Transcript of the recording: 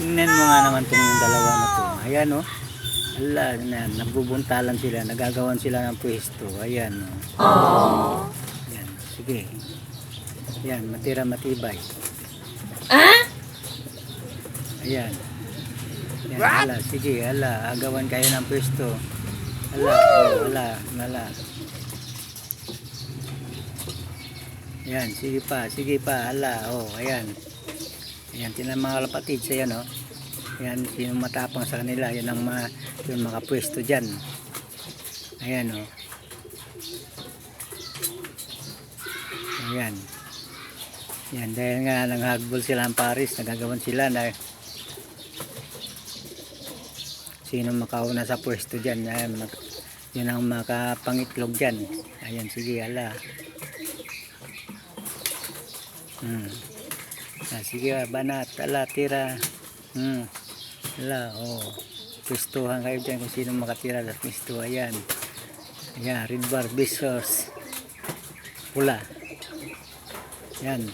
Tingnan mo nga naman itong dalawa na to. Ayan o. Ala, nagbubuntalan sila. Nagagawan sila ng pwesto. Ayan o. Ayan. Sige. Ayan. Matira matibay. Ayan. Ayan. Ala. Sige. Ala. Agawan kayo ng pwesto. Ala. Oh, ala. Ala. Ayan. Sige pa. Sige pa. Ala. Oh. Ayan. Ayan, tinan mga kapatid sa yan, oh. Ayan, sino matapang sa kanila, yan ang yung makapwesto dyan. Ayan, oh. Ayan. Ayan, dahil nga nanghagbol sila ang Paris, nagagawan sila na sino makauna sa pwesto dyan. Ayan, yun ang makapangitlog dyan. Ayan, sige, ala. Sige, banat, ala, tira. Ala, oh. Pwestuhan kayo dyan kung sino makatira sa pwesto. Ayan. Ayan, red bar, bisors. Pula. Ayan.